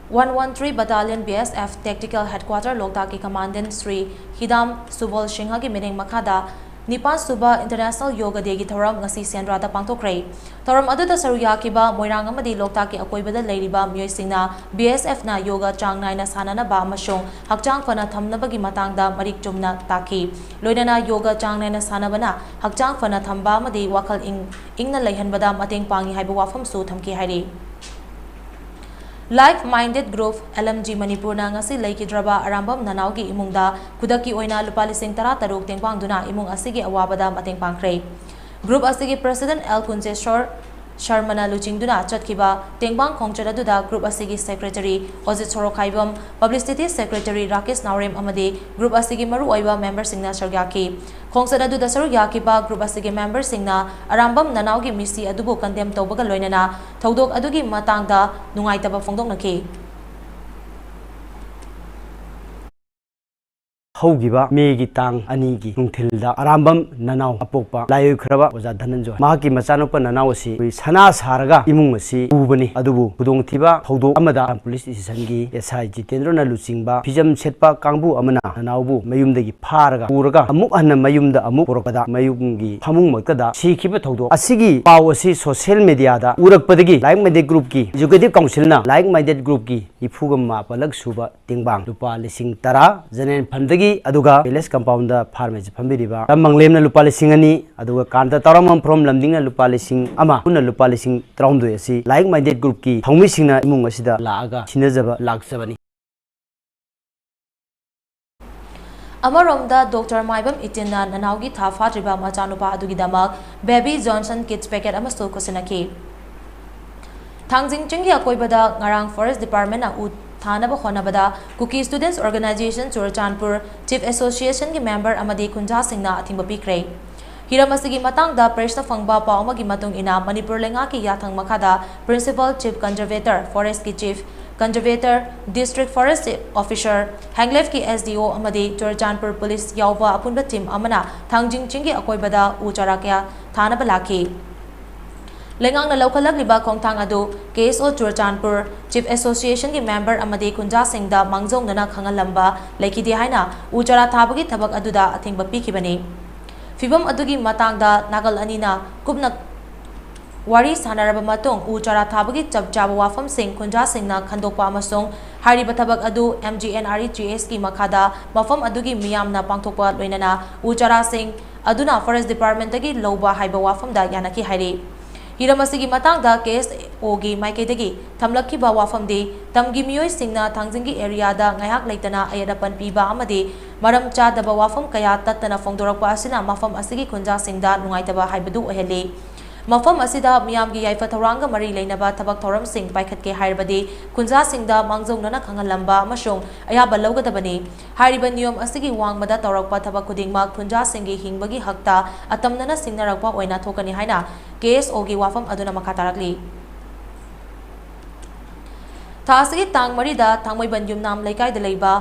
113 Battalion BSF Tactical Headquarter Loktak ki Commandant Sri Hidam Subol Singha ki mineng makhada Nipan Suba International Yoga Day ki thoram ngasi Sendra da pangthokre. Thoram aduda saruya kiba Moirang amadi Loktak ki akoibada leiriba miyoi singna BSF na yoga chang naina sanana ba amasong hakchang fana thamnabagi matangda marik chumna taki. Loinana yoga chang naina sanabana hakchang fana thamba amadi wakhal ingna leihanbada mateng pangi haiba wafam su thamki hairi. Like-minded group LMG Manipur na ngasi laikidraba arambam nanawgi imungda kudaki oina lupa lising taruk tengpangduna imung asigi awabada mateng pangkre. Group asigi President L. Kunjeshwar Sharmana Luchingduna Chatkiba Tengbang Khongcharaduda Group asigi Secretary Ozit Sorokaibam Publicity Secretary Rakesh Naurem Amade Group asigi Maru Oiba Member Singna Sargyaki Khongcharaduda Sarugyakiba Group asigi Member Singna Arambam Nanawgi Misi Adubu Condemn Tobaga Loinana Thodok Adugi Matangda Nungaitaba Fongdoknaki Haugiba Megi Tang Anigi Nungtilda Arambam Nanau Apokpa Layu Kraba Oza Dhananjoy Mahaki Machanopa Nanawasi Sana Saraga Imungasi Ubani Adubu Budong Tiba Hodo Amada Police Isangi SI Jitendrona Luchingba Pijam Setpa Kangbu Amana Nanaubu Mayumdagi Paraga Uraga Amuk Anna Mayumda Amuk Porokada Mayumgi Hamung Makada Sikiba Todo Asigi Pawasi Social Media da Urakpadagi Like-minded Group Ki Executive Council na Like-minded Group Ki Ifugama Palag Suba Tingbang Lupa Lising Tara Zanen Pandagi aduga Palace Compound da Pharmacy Phambiriba Manglemna lupa lising ani aduga Kanta Taramam from Lamdinga lupa lising ama puna lupa lising traumdo asi Like-minded Group ki thongmi singna imung asida laaga sinajaba laksabani Amaromda Dr. Maibam Itinna Nanaugi Thafa Triba Machanupa Adugi Damak Baby Johnson Kids Packet Amasto Kosinaki Tangjing Chingi Akoibada Ngarang Forest Department na Thanaba Honabada Cookie Students Organization Churachanpur Chief Association ki member Amadi Kunja Singna Athingba Pikre Hiramasigi Matangda Preshna Fangba Paumagi Matung Ina Manipur Lenga ki Yathang Makada Principal Chief Conservator Forest ki Chief Conservator District Forest Officer Hanglef ki SDO Amadi Churachanpur Police Yauba Apunba Team Amana Tangjing Chingi Akoibada Ucharakya Thanaba Laki Lengang na lokalag liba Kongthang adu KSO Churachanpur Chief Association ki member amadi Kunja Singda Mangjong nana khangalamba laikidi haina uchara thabagi thabak aduda athingba pikibani Fibam adugi matangda nagal anina kupna wari sanaraba matung uchara thabagi chapchaba wafam sing Kunja Singna khandokpa amasong hariba thabak adu MGNREGS ki makhada mafam adugi miyamna pangthokpa loinana uchara sing aduna Forest Department tagi loba haiba wafam da yanaki hairi Hiramasigi matangda KSO gi Maikaidagi Thamlakki ba wafamdi Tamgi Miyoi Singna Thangjingi area da ngayhak leitana ayadapan piba amadi maram chadaba wafam kaya tattana fongdorakpa asina mafam asigi Kunja Singda nungaitaba haibadu oheli Mafam asida miyamgi yaifa thoranga mari leinaba thabak thoram sing paikhatke hairabadi Kunja Singda mangjong nana khangalamba amashong ayaba lawgadabani hariba niyom asigi wangmada tawrakpa thabak khudingma Kunja Singi hingbagi hakta atamnana singnarakpa oina thokani haina KSO gi wafam aduna makatarakli Thasigi tangmarida thangmoiban yumnam laikai leiba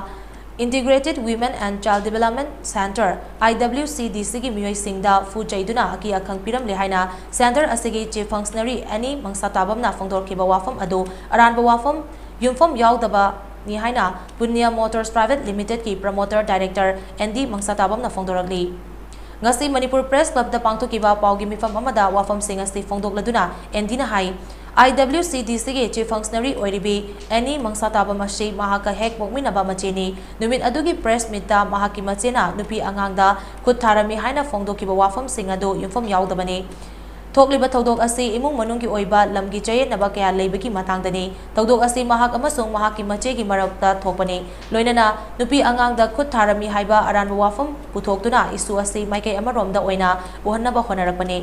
Integrated Women and Child Development Center IWCDC gi miyoi singda fu jaiduna aki akhang piram lehaina center asigi chief functionary ani mangsatabam na fongdor kiba wafam adu aranba wafam yumfam yaudaba ni haina Punya Motors Private Limited ki promoter director ND mangsatabam na fongdoragli Ngasi Manipur Press Club da pangthokiba paugi mifam amada wafam sing asti fongdokladuna ND na hai IWCDC ge chief functionary oiribi any mangsataba mashi mahaka hek mokminaba macheni numit adugi press meet da mahaki machena nupi angangda khutharami haina fongdokiba wafam singado yumfam yaudabani thokliba thodok asi imung manunggi oiba lamgi chayetnaba kaya leibagi matangdani thodok asi mahak amasung mahaki machegi marakta thokpani loinana nupi angangda khutharami haiba aranba wafam puthoktuna isu asi maikai amaromda oina uhannaba honarakpani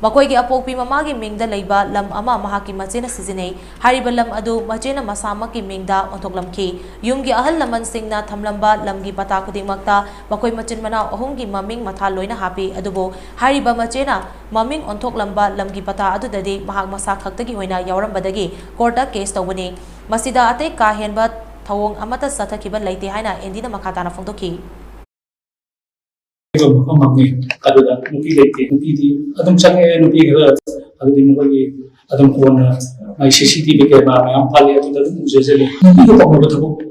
Makoigi apokpi mamagi mingda leiba lam ama mahaki machena sizinei hariba lam adu machena masamaki mingda ontoklamki yumgi ahal laman singna thamlamba lamgi pata khudingmakta makoi machin mana ahumgi maming matha loina hapi adubo hariba machena maming onthoklamba lamgi pata adudadi mahak masa khaktagi hoina yaurambadagi korta case tawani masida ate ka henba thawong amata sathakiba leite haina endina makhatana fongtoki Mami kaduda nupi lete nupi di adum change nupi gara adum mukagi adum kona CCTV camera ma'am पाले तो तब मुझे चले ये तो पकड़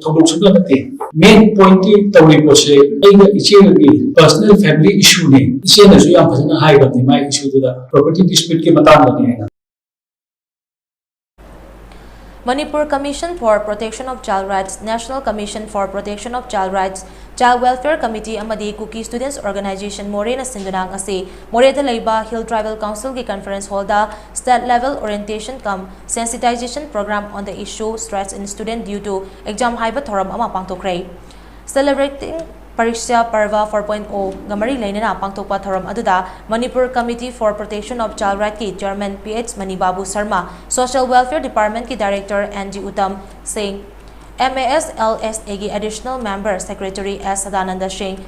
थोड़ा सुना करते मेन पॉइंट की तौरी पोसे एक इसे लगी पर्सनल फैमिली इशू ने इसे न जो यहाँ फंसना हाई करने माय इशू तो दा प्रॉपर्टी डिस्प्यूट के बताने लगे हैं Manipur Commission for Protection of Child Rights, National Commission for Protection of Child Rights, Child Welfare Committee amadi Cookie Students Organization More na sindunang ase More da Laiba Hill Tribal Council ki conference hall da state level orientation cum sensitization program on the issue stress in student due to exam haiba thoram ama pangtokrai. Celebrating Pariksha Parva 4.0 Gamari Lainana Pangtokpa Thoram Aduda Manipur Committee for Protection of Child Rights ki Chairman PH Manibabu Sharma, Social Welfare Department ki Director NG Uttam Singh, MASLSA ki Additional Member Secretary S Sadananda Singh,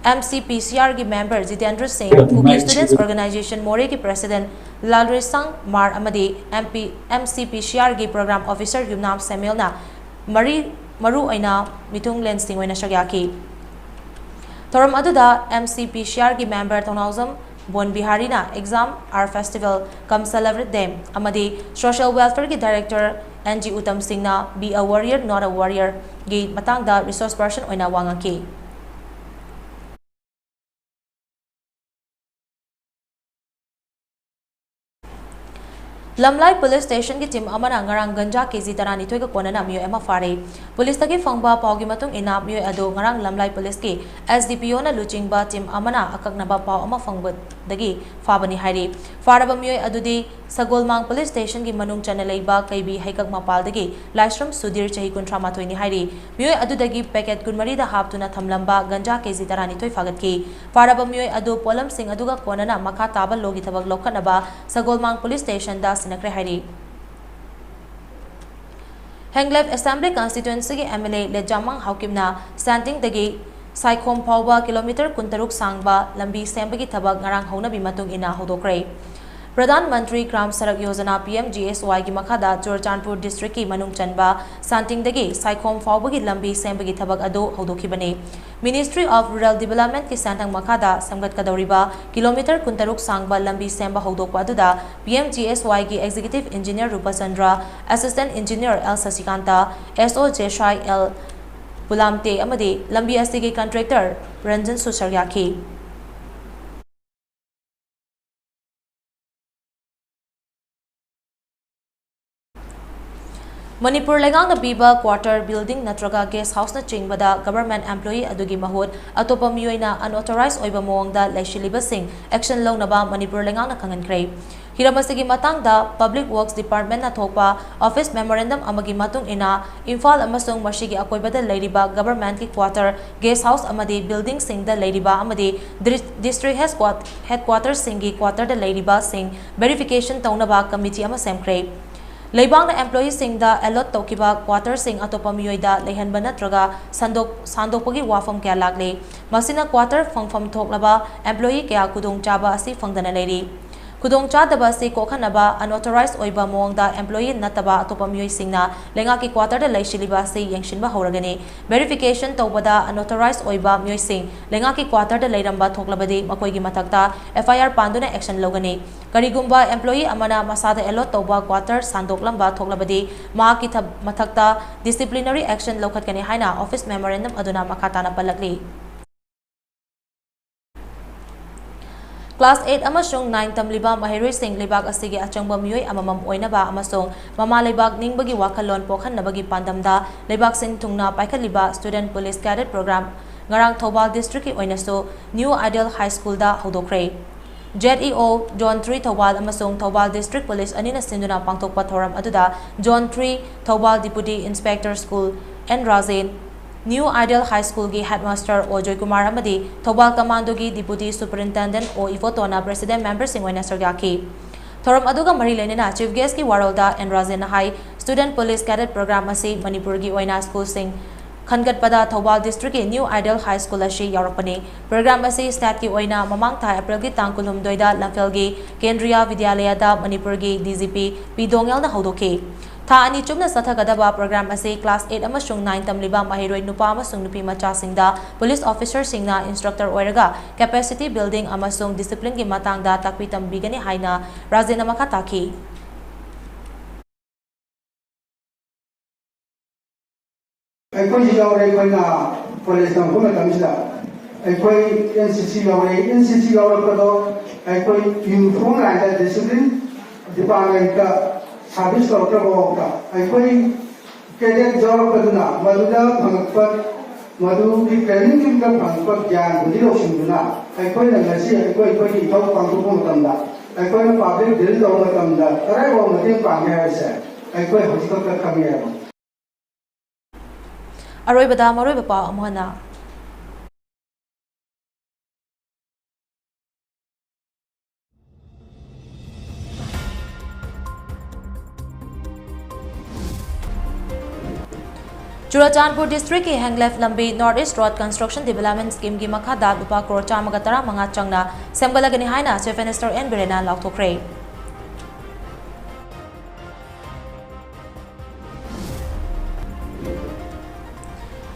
MCPCR ki Member Jitendra Singh, Cookie Students Organization More ki President Lalrisang Mar Amadi, MCPCR ki Program Officer Yumnam Samuelna Maru Aina Mitung Lensing Wena Shagyaki. Thoram aduda MCPCR ki member Tonawzam Bon Bihari na exam our festival come celebrate them amadi social welfare ki director NG Uttam Singh na be a warrior not a warrior gi matang da resource person oina wangaki. Lamlai Police Station ki team amana ngarang ganja kg tarani thoi ka konana mio ema fare police taki fangba pawgi matung ina mio ado ngarang Lamlai Police ki SDPO na luchingba team amana akaknaba paw ama fangbut dagi fabani hairi faraba mio adudi Sagolmang Police Station ki manung chanalaiba kaibi haikak mapal dagi Laishram Sudir chahi kuntra mathoi ni hairi mio adudagi packet kunmari da haptuna thamlamba ganja kg tarani thoi fagat ki faraba mio ado polam sing aduga konana makha taba logi thabak lokhanaba Sagolmang Police Station da Henglef Assembly Constituency ki MLA Lejamang Haukimna Santing dagi Saikhom Pauba kilometer kuntaruk sangba lambi sembagi thabak ngarang hauna bimatung ina hodokrai Pradhan Mantri Gram Sarak Yojana PMGSY ki makhada Churchandpur district ki manung chanba Santing dagi Saikhom Pauba ki lambi sembagi thabak ado hodokhibane Ministry of Rural Development ki santang makhada samgat kadawriba kilometer kuntaruk sangba lambi semba hodokwa aduda PMGSY ki Executive Engineer Rupa Chandra, Assistant Engineer L Sasikanta, SO Jeshai L Pulamte amadi lambi asigi contractor Ranjan Susaryaki. Manipur Legang na biba quarter building natraga guest house na chingbada government employee adugi mahut atopa miyoi na unauthorized oiba moongda laishiliba sing action law na ba Manipur Legang na kangankray Hiramasigi matang da Public Works Department na thokpa office memorandum amagi matung ina Imphal amasung Marshigi akoibada lairiba government ki quarter guest house amadi building sing da lairiba amadi district headquarters singi quarter da lairiba sing verification taunaba committee ama semkray Leibang na employee sing da allot tokiba quarter sing atopa miyoida lehanba natraga sandokpagi wafam kaya lagle masina quarter fangfam thoklaba employee kaya kudong chaba asi fangdana leiri kudong chadaba si kokhanaba unauthorized oiba moongda employee nataba atopa miyoy singna lenga ki quarter da laishiliba si yangshinba horagani verification tawbada unauthorized oiba miyoy sing lenga ki quarter da leiramba thoklabadi makoigi mathakta FIR panduna action logani Karigumba employee amana masada allot tawba quarter sandoklamba thoklabadi ma ki mathakta disciplinary action lokhatkani haina office memorandum aduna makhatana palakli Class 8 amasung 9 tamliba mahiroi sing lebak asigi achangba miyoi amamam oinaba amasung mama lebak ningbagi wakalon pokhanabagi pandamda lebak sing tungna paikhaliba student police cadet program ngarang Thobal district ki oinaso New Ideal High School da hodokrai ZEO John 3 Thobal amasung Thobal district police anina sinduna pangtokpa thoram aduda John 3 Thobal deputy inspector school N Razen New Ideal High School ki headmaster Ojoy Kumar amadi Thobal Commando ki deputy superintendent o Ifotona president member singwena sargyaki thoram aduga mari lenena chief guest ki warolda and Razen High student police cadet program asi Manipur ki oina school sing Khangat pada Thobal district ki New Ideal High School ashi yaurapani program asi stat ki oina mamang tha April ki tangkulum doida lamphel gi Kendriya Vidyalaya da Manipur ki DGP Pidongel na hodoki Tha ani chumna sathagadaba program ase class 8 amasung 9 tamliba mahiroi nupa amasung nupi macha singda police officer singna instructor oiraga capacity building amasung discipline ki matangda takpi tambigani haina Rajena makataki ꯑꯩꯈꯣꯏꯁꯤ ꯌꯥꯎꯔꯦ ꯑꯩꯈꯣꯏꯅ college ꯇꯝꯕ ꯃꯇꯝꯁꯤꯗ ꯑꯩꯈꯣꯏ NCC ꯌꯥꯎꯔꯦ NCC ꯌꯥꯎꯔꯛꯄꯗꯣ ꯑꯩꯈꯣꯏ uniform ꯂꯥꯏꯟꯗ discipline department service ꯇꯧꯔꯛꯇ꯭ꯔꯐꯥꯎꯗ ꯑꯩꯈꯣꯏ ꯀꯦꯗꯦꯠ ꯌꯥꯎꯔꯛꯄꯗꯨꯅ ꯃꯗꯨꯗ ꯐꯪꯉꯛꯄ ꯃꯗꯨꯒꯤ ꯇ꯭ꯔꯦꯅꯤꯡꯗꯨꯗ ꯐꯪꯉꯛꯄ ꯒ꯭ꯌꯥꯟꯕꯨꯗꯤ ꯂꯧꯁꯤꯡꯗꯨꯅ ꯑꯩꯈꯣꯏꯅ ꯉꯁꯤ ꯑꯩꯈꯣꯏꯒꯤ ꯏꯊꯧ ꯄꯥꯡꯊꯣꯛꯄ ꯃꯇꯝꯗ ꯑꯩꯈꯣꯏꯅ ꯄꯥꯕ꯭ꯂꯤꯛ ꯗꯤꯜ ꯇꯧꯕ ꯃꯇꯝꯗ ꯀꯗꯥꯏꯐꯥꯎ ꯃꯇꯦꯡ ꯄꯥꯡꯒꯦ ꯍꯥꯏꯕꯁꯦ ꯑꯩꯈꯣꯏ ꯍꯧꯖꯤꯛꯈꯛꯇ ꯈꯪꯉꯦꯕ ꯑꯔꯣꯏꯕꯗ ꯃꯔꯣꯏꯕ ꯄꯥꯎ ꯑꯃꯨꯛ ꯍꯟꯅ Churachandpur district ki Hanglef Lambi North East Road Construction Development Scheme ki makhada lupa crore 135 changna semgalagani haina Chief Minister N Birena laukthokre.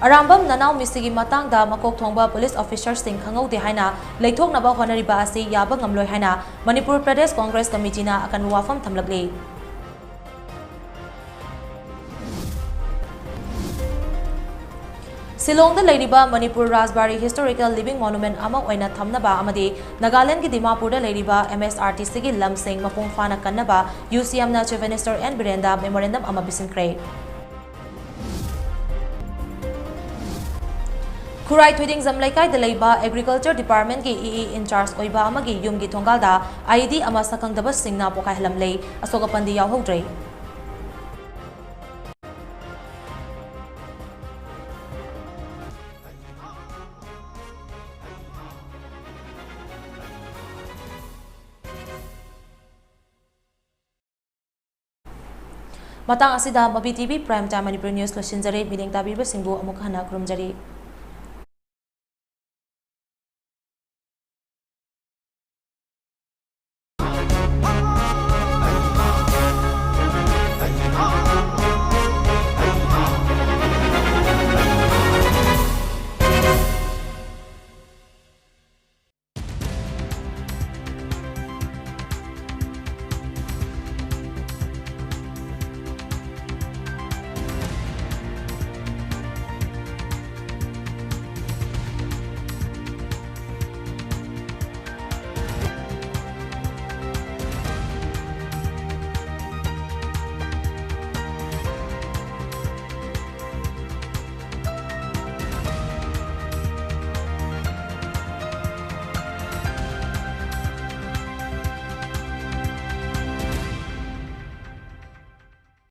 Arambam nanau misigi matangda makok thongba police officers sing khangaude haina leithoknaba honariba asi yaba ngamloi haina Manipur Pradesh Congress Committee na akan wafam thamlagli. Silong da Lairiba Manipur Rajbari Historical Living Monument ama oina thamnaba amadi Nagaland ki Dimapur da Lairiba MSRTC ki lamsing mapung fana kannaba UCM na Chief Minister N Birenda memorandum ama bisinkre. Kurai Tweeding Zamlaikai da Laiba Agriculture Department ki EE in charge oiba amagi yum ki thongalda IED ama sakangdaba singna pokai hlamlei asoka pandi yawhodre. Matang asida Mami TV Prime Time Manipur News Losinjari Biding Tabir Singbu amuk hana kurumjari.